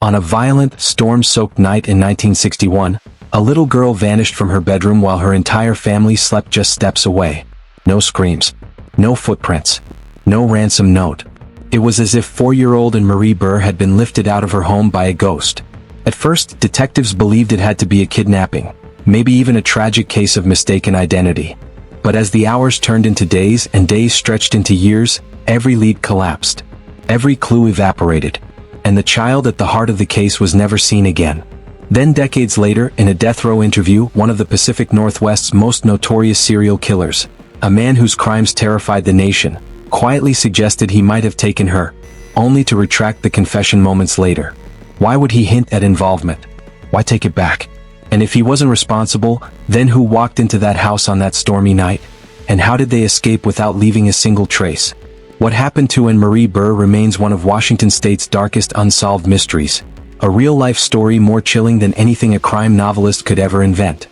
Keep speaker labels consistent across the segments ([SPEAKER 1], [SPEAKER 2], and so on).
[SPEAKER 1] On a violent, storm-soaked night in 1961, a little girl vanished from her bedroom while her entire family slept just steps away. No screams. No footprints. No ransom note. It was as if 4-year-old Ann Marie Burr had been lifted out of her home by a ghost. At first, detectives believed it had to be a kidnapping, maybe even a tragic case of mistaken identity. But as the hours turned into days and days stretched into years, every lead collapsed. Every clue evaporated. And the child at the heart of the case was never seen again. Then decades later, in a death row interview, one of the Pacific Northwest's most notorious serial killers, a man whose crimes terrified the nation, quietly suggested he might have taken her, only to retract the confession moments later. Why would he hint at involvement? Why take it back? And if he wasn't responsible, then who walked into that house on that stormy night? And how did they escape without leaving a single trace? What happened to Ann Marie Burr remains one of Washington State's darkest unsolved mysteries, a real-life story more chilling than anything a crime novelist could ever invent.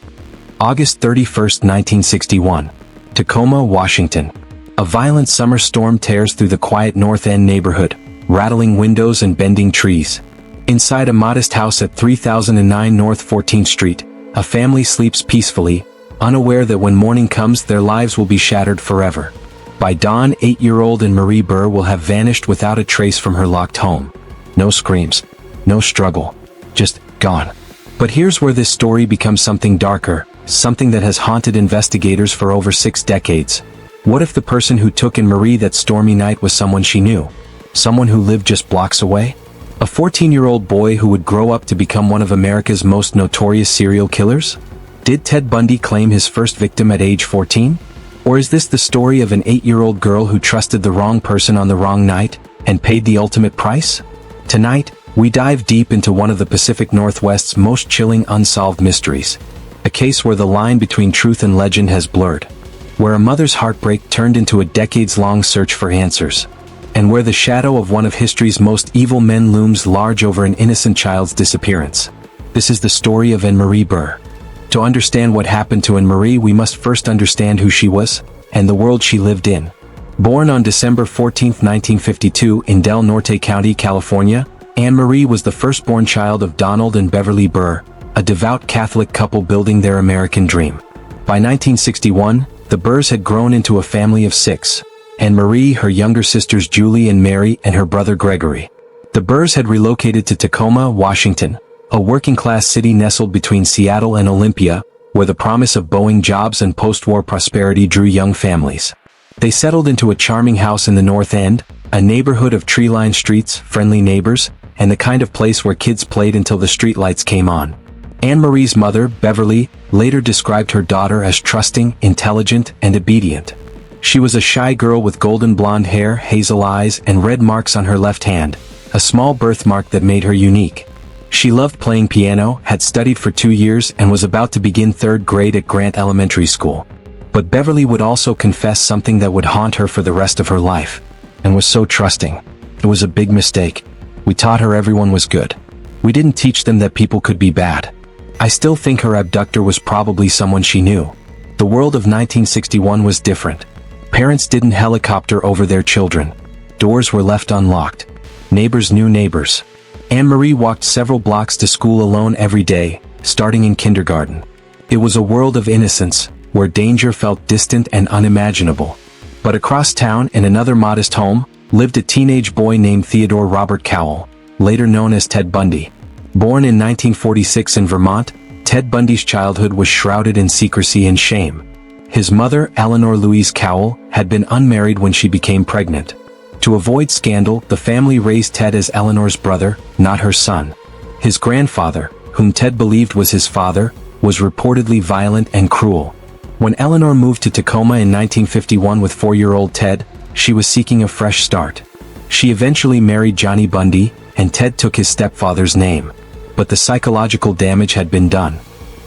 [SPEAKER 1] August 31, 1961. Tacoma, Washington. A violent summer storm tears through the quiet North End neighborhood, rattling windows and bending trees. Inside a modest house at 3009 North 14th Street, a family sleeps peacefully, unaware that when morning comes their lives will be shattered forever. By dawn, 8-year-old Ann Marie Burr will have vanished without a trace from her locked home. No screams. No struggle. Just gone. But here's where this story becomes something darker, something that has haunted investigators for over 6 decades. What if the person who took Ann Marie that stormy night was someone she knew? Someone who lived just blocks away? A 14-year-old boy who would grow up to become one of America's most notorious serial killers? Did Ted Bundy claim his first victim at age 14? Or is this the story of an 8-year-old girl who trusted the wrong person on the wrong night, and paid the ultimate price? Tonight, we dive deep into one of the Pacific Northwest's most chilling unsolved mysteries. A case where the line between truth and legend has blurred. Where a mother's heartbreak turned into a decades-long search for answers. And where the shadow of one of history's most evil men looms large over an innocent child's disappearance. This is the story of Ann Marie Burr. To understand what happened to Ann Marie, we must first understand who she was, and the world she lived in. Born on December 14, 1952 in Del Norte County, California, Ann Marie was the firstborn child of Donald and Beverly Burr, a devout Catholic couple building their American dream. By 1961, the Burrs had grown into a family of 6. Ann Marie, her younger sisters Julie and Mary, and her brother Gregory. The Burrs had relocated to Tacoma, Washington, a working-class city nestled between Seattle and Olympia, where the promise of Boeing jobs and post-war prosperity drew young families. They settled into a charming house in the North End, a neighborhood of tree-lined streets, friendly neighbors, and the kind of place where kids played until the streetlights came on. Ann Marie's mother, Beverly, later described her daughter as trusting, intelligent, and obedient. She was a shy girl with golden blonde hair, hazel eyes, and red marks on her left hand, a small birthmark that made her unique. She loved playing piano, had studied for 2 years, and was about to begin 3rd grade at Grant Elementary School. But Beverly would also confess something that would haunt her for the rest of her life, and was so trusting. It was a big mistake. We taught her everyone was good. We didn't teach them that people could be bad. I still think her abductor was probably someone she knew. The world of 1961 was different. Parents didn't helicopter over their children. Doors were left unlocked. Neighbors knew neighbors. Ann Marie walked several blocks to school alone every day, starting in kindergarten. It was a world of innocence, where danger felt distant and unimaginable. But across town, in another modest home, lived a teenage boy named Theodore Robert Cowell, later known as Ted Bundy. Born in 1946 in Vermont, Ted Bundy's childhood was shrouded in secrecy and shame. His mother, Eleanor Louise Cowell, had been unmarried when she became pregnant. To avoid scandal, the family raised Ted as Eleanor's brother, not her son. His grandfather, whom Ted believed was his father, was reportedly violent and cruel. When Eleanor moved to Tacoma in 1951 with 4-year-old Ted, she was seeking a fresh start. She eventually married Johnny Bundy, and Ted took his stepfather's name. But the psychological damage had been done.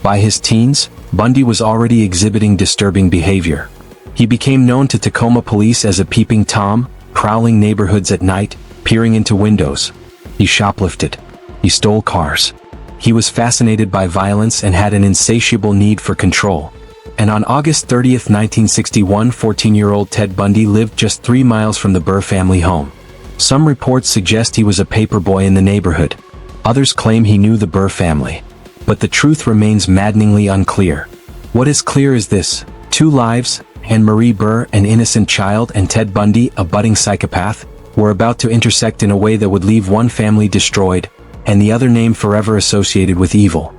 [SPEAKER 1] By his teens, Bundy was already exhibiting disturbing behavior. He became known to Tacoma police as a peeping Tom, prowling neighborhoods at night, peering into windows. He shoplifted. He stole cars. He was fascinated by violence and had an insatiable need for control. And on August 30, 1961, 14-year-old Ted Bundy lived just 3 miles from the Burr family home. Some reports suggest he was a paperboy in the neighborhood. Others claim he knew the Burr family. But the truth remains maddeningly unclear. What is clear is this: 2 lives, Ann Marie Burr, an innocent child, and Ted Bundy, a budding psychopath, were about to intersect in a way that would leave one family destroyed, and the other name forever associated with evil.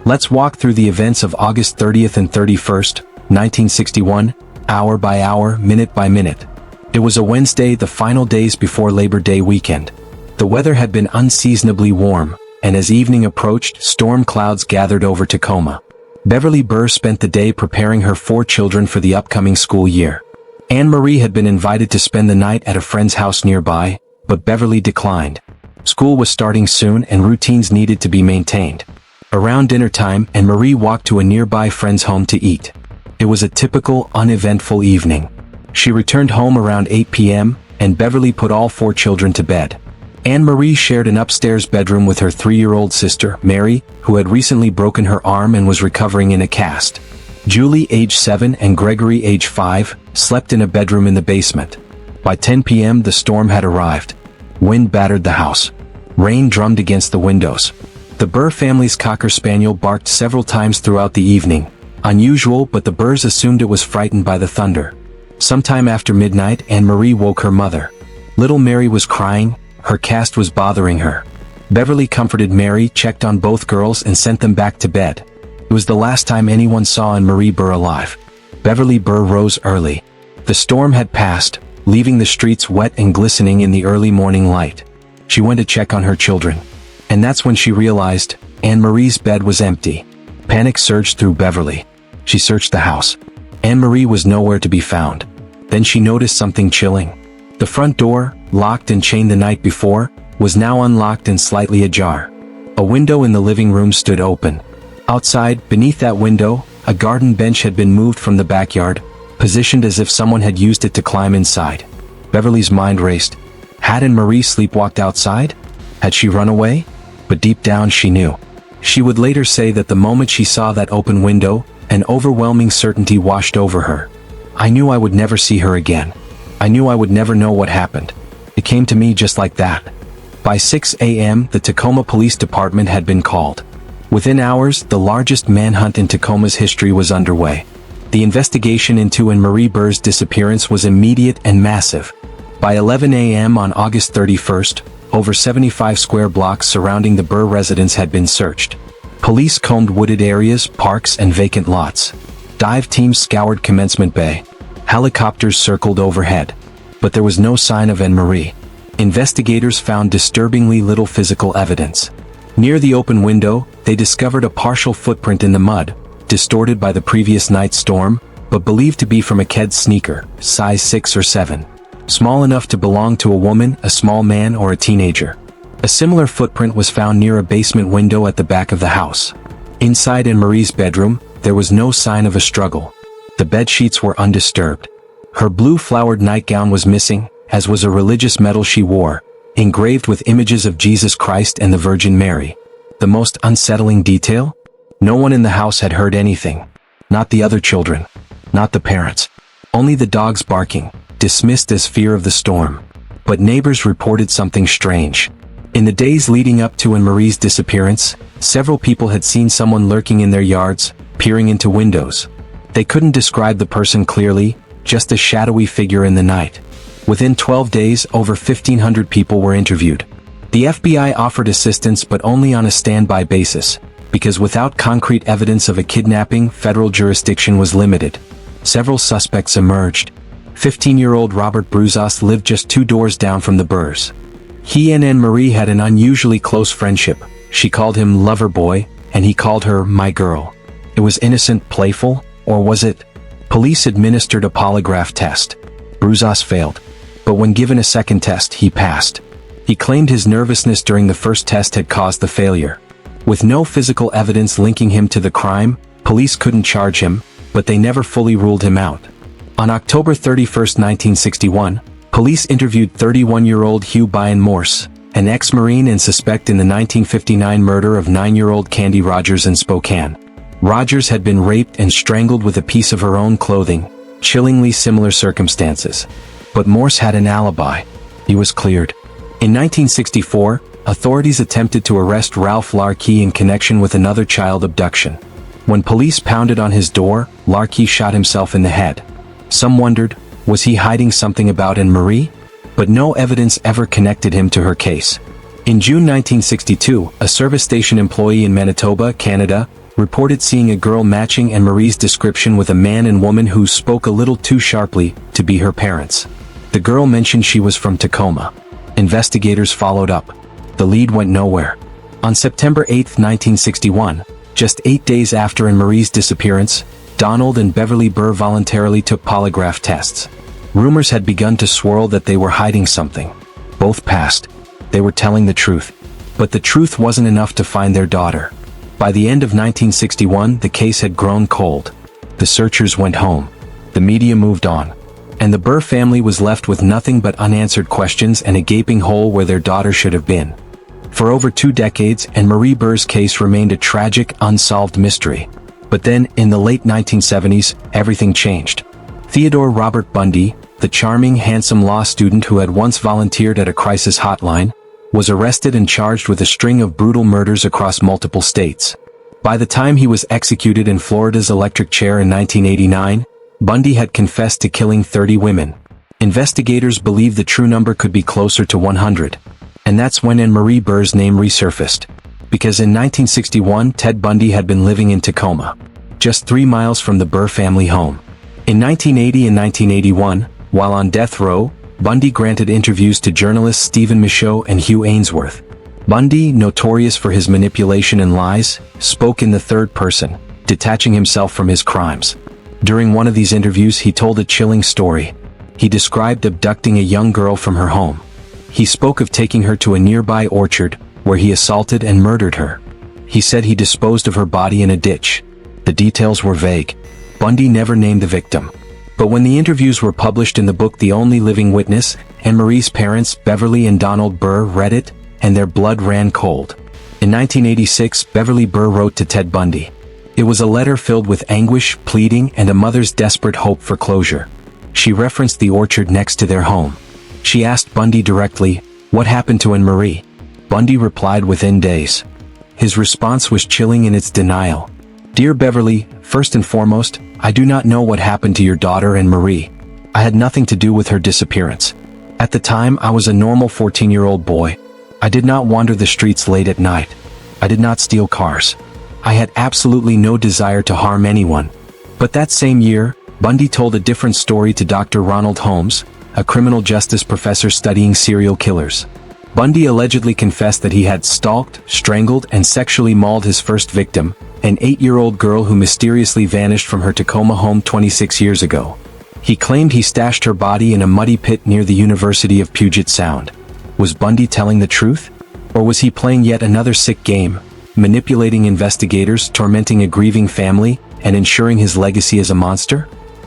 [SPEAKER 1] Let's walk through the events of August 30th and 31st, 1961, hour by hour, minute by minute. It was a Wednesday, the final days before Labor Day weekend. The weather had been unseasonably warm, and as evening approached, storm clouds gathered over Tacoma. Beverly Burr spent the day preparing her 4 children for the upcoming school year. Ann Marie had been invited to spend the night at a friend's house nearby, but Beverly declined. School was starting soon and routines needed to be maintained. Around dinner time, Ann Marie walked to a nearby friend's home to eat. It was a typical, uneventful evening. She returned home around 8 p.m., and Beverly put all 4 children to bed. Ann Marie shared an upstairs bedroom with her 3-year-old sister, Mary, who had recently broken her arm and was recovering in a cast. Julie, age 7, and Gregory, age 5, slept in a bedroom in the basement. By 10 p.m. the storm had arrived. Wind battered the house. Rain drummed against the windows. The Burr family's Cocker Spaniel barked several times throughout the evening. Unusual, but the Burrs assumed it was frightened by the thunder. Sometime after midnight, Ann Marie woke her mother. Little Mary was crying. Her cast was bothering her. Beverly comforted Mary, checked on both girls, and sent them back to bed. It was the last time anyone saw Ann Marie Burr alive. Beverly Burr rose early. The storm had passed, leaving the streets wet and glistening in the early morning light. She went to check on her children. And that's when she realized Ann Marie's bed was empty. Panic surged through Beverly. She searched the house. Ann Marie was nowhere to be found. Then she noticed something chilling. The front door, locked and chained the night before, was now unlocked and slightly ajar. A window in the living room stood open. Outside, beneath that window, a garden bench had been moved from the backyard, positioned as if someone had used it to climb inside. Beverly's mind raced. Had Ann Marie sleepwalked outside? Had she run away? But deep down she knew. She would later say that the moment she saw that open window, an overwhelming certainty washed over her. I knew I would never see her again. I knew I would never know what happened. It came to me just like that. By 6 a.m., the Tacoma Police Department had been called. Within hours, the largest manhunt in Tacoma's history was underway. The investigation into Ann Marie Burr's disappearance was immediate and massive. By 11 a.m. on August 31st, over 75 square blocks surrounding the Burr residence had been searched. Police combed wooded areas, parks, and vacant lots. Dive teams scoured Commencement Bay. Helicopters circled overhead. But there was no sign of Ann Marie. Investigators found disturbingly little physical evidence. Near the open window, they discovered a partial footprint in the mud, distorted by the previous night's storm, but believed to be from a kid's sneaker, size 6 or 7. Small enough to belong to a woman, a small man, or a teenager. A similar footprint was found near a basement window at the back of the house. Inside Ann Marie's bedroom, there was no sign of a struggle. The bed sheets were undisturbed. Her blue flowered nightgown was missing, as was a religious medal she wore, engraved with images of Jesus Christ and the Virgin Mary. The most unsettling detail? No one in the house had heard anything. Not the other children. Not the parents. Only the dogs barking, dismissed as fear of the storm. But neighbors reported something strange. In the days leading up to Ann Marie's disappearance, several people had seen someone lurking in their yards, peering into windows. They couldn't describe the person clearly, just a shadowy figure in the night. Within 12 days, over 1,500 people were interviewed. The FBI offered assistance but only on a standby basis, because without concrete evidence of a kidnapping, federal jurisdiction was limited. Several suspects emerged. 15-year-old Robert Bruzas lived just 2 doors down from the Burrs. He and Ann Marie had an unusually close friendship. She called him Lover Boy, and he called her My Girl. It was innocent, playful, or was it? Police administered a polygraph test. Bruzas failed. But when given a second test, he passed. He claimed his nervousness during the first test had caused the failure. With no physical evidence linking him to the crime, police couldn't charge him, but they never fully ruled him out. On October 31, 1961, police interviewed 31-year-old Hugh Byron Morse, an ex-Marine and suspect in the 1959 murder of 9-year-old Candy Rogers in Spokane. Rogers had been raped and strangled with a piece of her own clothing, chillingly similar circumstances. But Morse had an alibi. He was cleared. In 1964, authorities attempted to arrest Ralph Larkey in connection with another child abduction. When police pounded on his door, Larkey shot himself in the head. Some wondered, was he hiding something about Ann Marie? But no evidence ever connected him to her case. In June 1962, a service station employee in Manitoba, Canada, reported seeing a girl matching Ann Marie's description with a man and woman who spoke a little too sharply to be her parents. The girl mentioned she was from Tacoma. Investigators followed up. The lead went nowhere. On September 8, 1961, just 8 days after Ann Marie's disappearance, Donald and Beverly Burr voluntarily took polygraph tests. Rumors had begun to swirl that they were hiding something. Both passed. They were telling the truth. But the truth wasn't enough to find their daughter. By the end of 1961, the case had grown cold. The searchers went home. The media moved on. And the Burr family was left with nothing but unanswered questions and a gaping hole where their daughter should have been. For over 2 decades, Ann Marie Burr's case remained a tragic, unsolved mystery. But then, in the late 1970s, everything changed. Theodore Robert Bundy, the charming, handsome law student who had once volunteered at a crisis hotline, was arrested and charged with a string of brutal murders across multiple states. By the time he was executed in Florida's electric chair in 1989, Bundy had confessed to killing 30 women. Investigators believed the true number could be closer to 100. And that's when Ann Marie Burr's name resurfaced. Because in 1961, Ted Bundy had been living in Tacoma, just 3 miles from the Burr family home. In 1980 and 1981, while on death row, Bundy granted interviews to journalists Stephen Michaud and Hugh Ainsworth. Bundy, notorious for his manipulation and lies, spoke in the third person, detaching himself from his crimes. During one of these interviews, he told a chilling story. He described abducting a young girl from her home. He spoke of taking her to a nearby orchard, where he assaulted and murdered her. He said he disposed of her body in a ditch. The details were vague. Bundy never named the victim. But when the interviews were published in the book The Only Living Witness, Ann Marie's parents, Beverly and Donald Burr, read it, and their blood ran cold. In 1986, Beverly Burr wrote to Ted Bundy. It was a letter filled with anguish, pleading, and a mother's desperate hope for closure. She referenced the orchard next to their home. She asked Bundy directly, "What happened to Ann Marie?" Bundy replied within days. His response was chilling in its denial. "Dear Beverly, first and foremost, I do not know what happened to your daughter Ann Marie. I had nothing to do with her disappearance. At the time, I was a normal 14-year-old boy. I did not wander the streets late at night. I did not steal cars. I had absolutely no desire to harm anyone." But that same year, Bundy told a different story to Dr. Ronald Holmes, a criminal justice professor studying serial killers. Bundy allegedly confessed that he had stalked, strangled, and sexually mauled his first victim, an 8-year-old girl who mysteriously vanished from her Tacoma home 26 years ago. He claimed he stashed her body in a muddy pit near the University of Puget Sound. Was Bundy telling the truth? Or was he playing yet another sick game, manipulating investigators, tormenting a grieving family, and ensuring his legacy as a monster?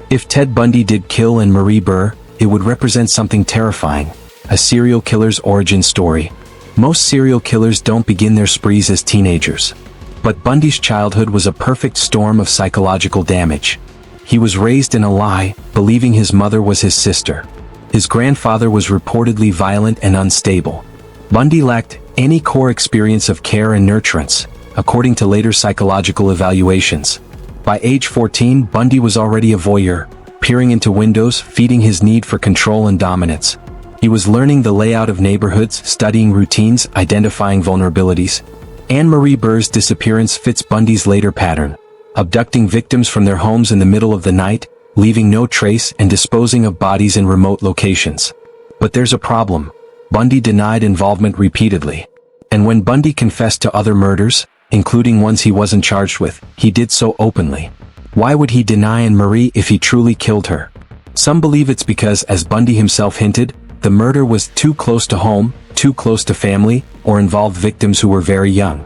[SPEAKER 1] If Ted Bundy did kill Ann Marie Burr, it would represent something terrifying, a serial killer's origin story. Most serial killers don't begin their sprees as teenagers. But Bundy's childhood was a perfect storm of psychological damage. He was raised in a lie, believing his mother was his sister. His grandfather was reportedly violent and unstable. Bundy lacked any core experience of care and nurturance, according to later psychological evaluations. By age 14, Bundy was already a voyeur, peering into windows, feeding his need for control and dominance. He was learning the layout of neighborhoods, studying routines, identifying vulnerabilities. Ann Marie Burr's disappearance fits Bundy's later pattern, abducting victims from their homes in the middle of the night, leaving no trace and disposing of bodies in remote locations. But there's a problem. Bundy denied involvement repeatedly. And when Bundy confessed to other murders, including ones he wasn't charged with, he did so openly. Why would he deny Ann Marie if he truly killed her? Some believe it's because, as Bundy himself hinted, the murder was too close to home, too close to family, or involved victims who were very young.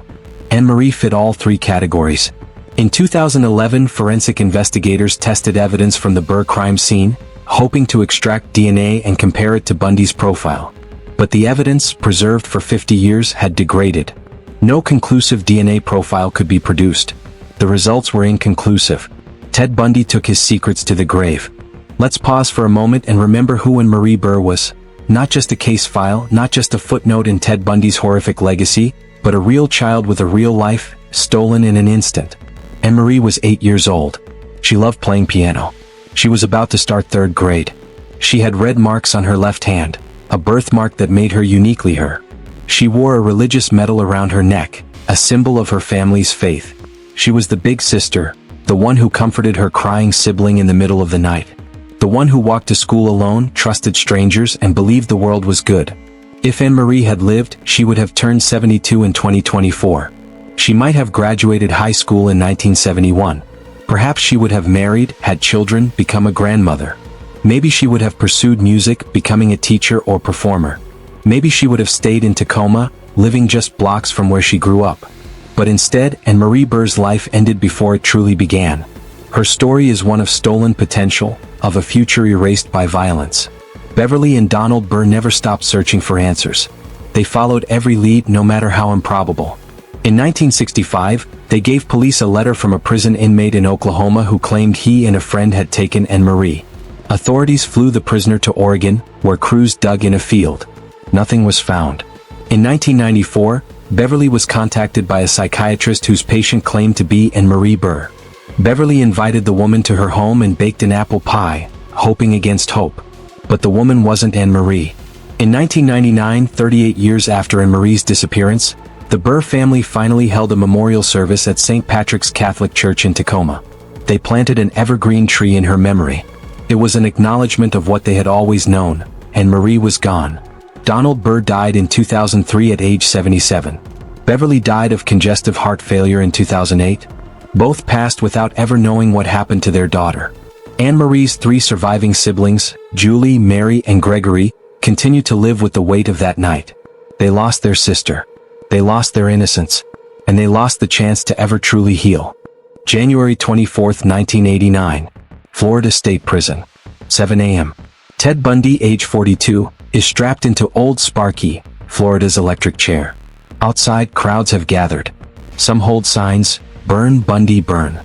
[SPEAKER 1] Ann Marie fit all 3 categories. In 2011, forensic investigators tested evidence from the Burr crime scene, hoping to extract DNA and compare it to Bundy's profile. But the evidence, preserved for 50 years, had degraded. No conclusive DNA profile could be produced. The results were inconclusive. Ted Bundy took his secrets to the grave. Let's pause for a moment and remember who Ann Marie Burr was. Not just a case file, not just a footnote in Ted Bundy's horrific legacy, but a real child with a real life, stolen in an instant. Ann Marie was 8 years old. She loved playing piano. She was about to start 3rd grade. She had red marks on her left hand, a birthmark that made her uniquely her. She wore a religious medal around her neck, a symbol of her family's faith. She was the big sister, the one who comforted her crying sibling in the middle of the night. The one who walked to school alone, trusted strangers, and believed the world was good. If Ann Marie had lived, she would have turned 72 in 2024. She might have graduated high school in 1971. Perhaps she would have married, had children, become a grandmother. Maybe she would have pursued music, becoming a teacher or performer. Maybe she would have stayed in Tacoma, living just blocks from where she grew up. But instead, Ann Marie Burr's life ended before it truly began. Her story is one of stolen potential, of a future erased by violence. Beverly and Donald Burr never stopped searching for answers. They followed every lead, no matter how improbable. In 1965, they gave police a letter from a prison inmate in Oklahoma who claimed he and a friend had taken Ann Marie. Authorities flew the prisoner to Oregon, where crews dug in a field. Nothing was found. In 1994, Beverly was contacted by a psychiatrist whose patient claimed to be Ann Marie Burr. Beverly invited the woman to her home and baked an apple pie, hoping against hope. But the woman wasn't Ann Marie. In 1999, 38 years after Ann Marie's disappearance, the Burr family finally held a memorial service at St. Patrick's Catholic Church in Tacoma. They planted an evergreen tree in her memory. It was an acknowledgement of what they had always known: Ann Marie was gone. Donald Burr died in 2003 at age 77. Beverly died of congestive heart failure in 2008. Both passed without ever knowing what happened to their daughter. Ann Marie's 3 surviving siblings, Julie, Mary, and Gregory, continue to live with the weight of that night. They lost their sister. They lost their innocence. And they lost the chance to ever truly heal. January 24, 1989. Florida State Prison. 7 a.m. Ted Bundy, age 42, is strapped into Old Sparky, Florida's electric chair. Outside, crowds have gathered. Some hold signs, "Burn Bundy, burn."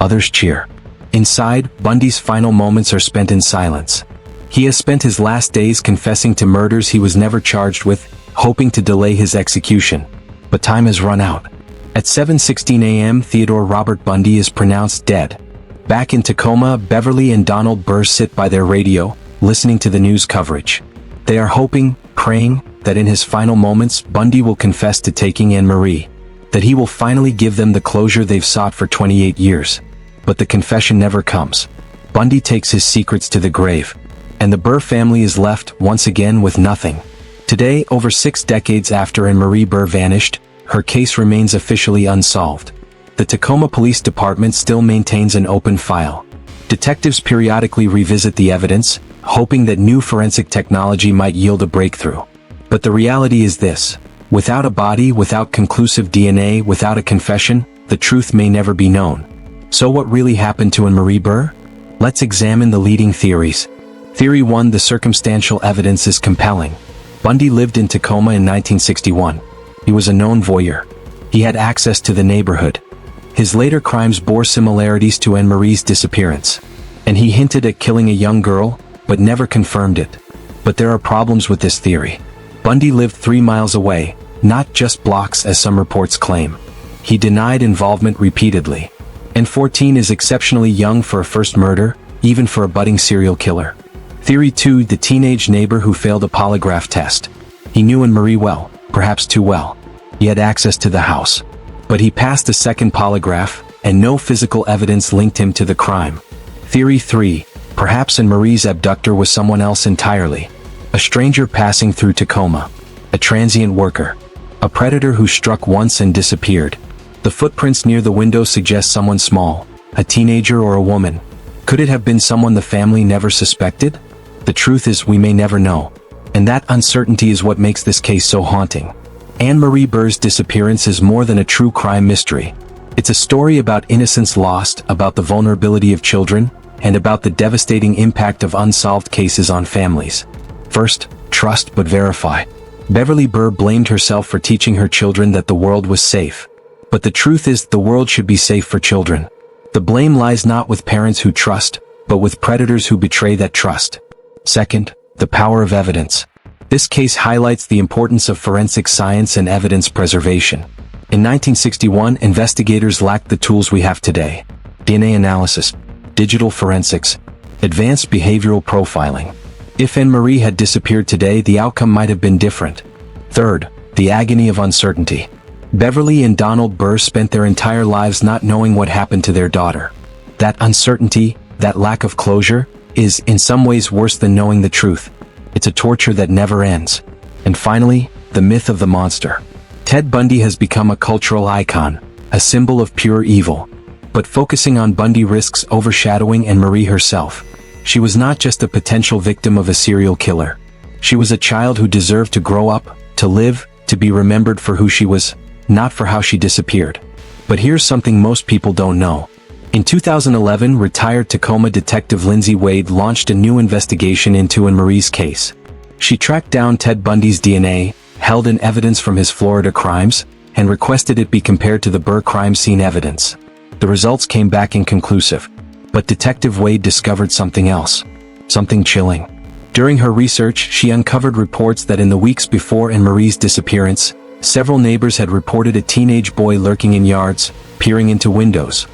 [SPEAKER 1] Others cheer. Inside, Bundy's final moments are spent in silence. He has spent his last days confessing to murders he was never charged with, hoping to delay his execution. But time has run out. At 7:16 a.m., Theodore Robert Bundy is pronounced dead. Back in Tacoma, Beverly and Donald Burr sit by their radio, listening to the news coverage. They are hoping, praying, that in his final moments, Bundy will confess to taking Ann Marie. That he will finally give them the closure they've sought for 28 years. But the confession never comes. Bundy takes his secrets to the grave. And the Burr family is left, once again, with nothing. Today, over 6 decades after Ann Marie Burr vanished, her case remains officially unsolved. The Tacoma Police Department still maintains an open file. Detectives periodically revisit the evidence, hoping that new forensic technology might yield a breakthrough. But the reality is this: without a body, without conclusive DNA, without a confession, the truth may never be known. So what really happened to Ann Marie Burr? Let's examine the leading theories. Theory 1: the circumstantial evidence is compelling. Bundy lived in Tacoma in 1961. He was a known voyeur. He had access to the neighborhood. His later crimes bore similarities to Ann Marie's disappearance. And he hinted at killing a young girl, but never confirmed it. But there are problems with this theory. Bundy lived 3 miles away, not just blocks as some reports claim. He denied involvement repeatedly. And 14 is exceptionally young for a first murder, even for a budding serial killer. Theory 2: the teenage neighbor who failed a polygraph test. He knew Ann Marie well, perhaps too well. He had access to the house. But he passed a second polygraph, and no physical evidence linked him to the crime. Theory 3: perhaps Ann Marie's abductor was someone else entirely. A stranger passing through Tacoma. A transient worker. A predator who struck once and disappeared. The footprints near the window suggest someone small, a teenager or a woman. Could it have been someone the family never suspected? The truth is, we may never know. And that uncertainty is what makes this case so haunting. Ann Marie Burr's disappearance is more than a true crime mystery. It's a story about innocence lost, about the vulnerability of children, and about the devastating impact of unsolved cases on families. First, trust but verify. Beverly Burr blamed herself for teaching her children that the world was safe. But the truth is, the world should be safe for children. The blame lies not with parents who trust, but with predators who betray that trust. Second, the power of evidence. This case highlights the importance of forensic science and evidence preservation. In 1961, investigators lacked the tools we have today: DNA analysis, digital forensics, advanced behavioral profiling. If Ann Marie had disappeared today, the outcome might have been different. Third, the agony of uncertainty. Beverly and Donald Burr spent their entire lives not knowing what happened to their daughter. That uncertainty, that lack of closure, is in some ways worse than knowing the truth. It's a torture that never ends. And finally, the myth of the monster. Ted Bundy has become a cultural icon, a symbol of pure evil. But focusing on Bundy risks overshadowing Ann Marie herself. She was not just a potential victim of a serial killer. She was a child who deserved to grow up, to live, to be remembered for who she was, not for how she disappeared. But here's something most people don't know. In 2011, retired Tacoma detective Lindsay Wade launched a new investigation into Ann Marie's case. She tracked down Ted Bundy's DNA, held in evidence from his Florida crimes, and requested it be compared to the Burr crime scene evidence. The results came back inconclusive. But Detective Wade discovered something else. Something chilling. During her research, she uncovered reports that in the weeks before Ann Marie's disappearance, several neighbors had reported a teenage boy lurking in yards, peering into windows.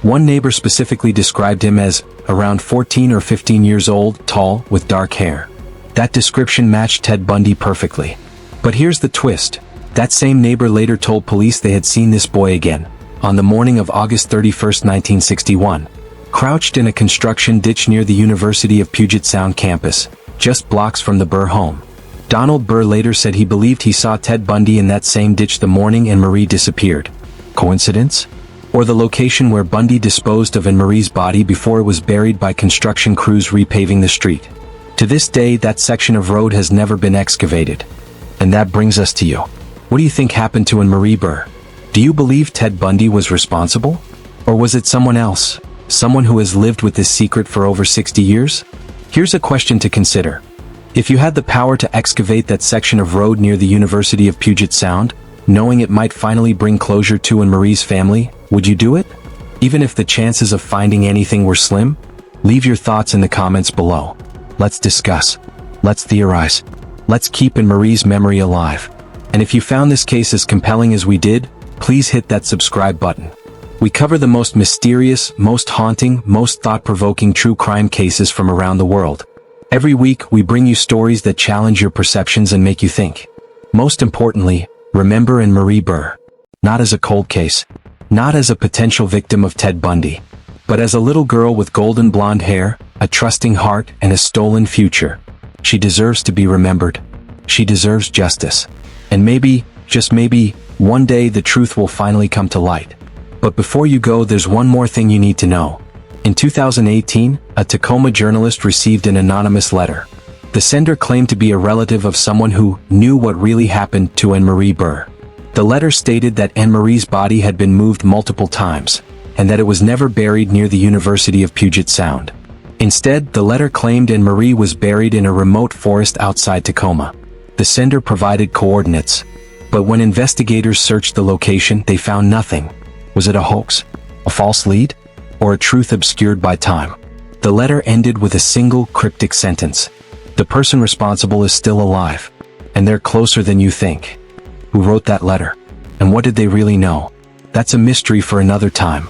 [SPEAKER 1] One neighbor specifically described him as around 14 or 15 years old, tall, with dark hair. That description matched Ted Bundy perfectly. But here's the twist. That same neighbor later told police they had seen this boy again, on the morning of August 31, 1961. Crouched in a construction ditch near the University of Puget Sound campus, just blocks from the Burr home. Donald Burr later said he believed he saw Ted Bundy in that same ditch the morning Ann Marie disappeared. Coincidence? Or the location where Bundy disposed of Ann Marie's body before it was buried by construction crews repaving the street? To this day, that section of road has never been excavated. And that brings us to you. What do you think happened to Ann Marie Burr? Do you believe Ted Bundy was responsible? Or was it someone else? Someone who has lived with this secret for over 60 years? Here's a question to consider. If you had the power to excavate that section of road near the University of Puget Sound, knowing it might finally bring closure to Ann Marie's family, would you do it? Even if the chances of finding anything were slim? Leave your thoughts in the comments below. Let's discuss. Let's theorize. Let's keep Ann Marie's memory alive. And if you found this case as compelling as we did, please hit that subscribe button. We cover the most mysterious, most haunting, most thought-provoking true crime cases from around the world. Every week, we bring you stories that challenge your perceptions and make you think. Most importantly, remember Ann Marie Burr. Not as a cold case. Not as a potential victim of Ted Bundy. But as a little girl with golden blonde hair, a trusting heart, and a stolen future. She deserves to be remembered. She deserves justice. And maybe, just maybe, one day the truth will finally come to light. But before you go, there's one more thing you need to know. In 2018, a Tacoma journalist received an anonymous letter. The sender claimed to be a relative of someone who knew what really happened to Ann Marie Burr. The letter stated that Ann Marie's body had been moved multiple times, and that it was never buried near the University of Puget Sound. Instead, the letter claimed Ann Marie was buried in a remote forest outside Tacoma. The sender provided coordinates, but when investigators searched the location, they found nothing. Was it a hoax? A false lead? Or a truth obscured by time? The letter ended with a single cryptic sentence. The person responsible is still alive, and they're closer than you think. Who wrote that letter? And what did they really know? That's a mystery for another time.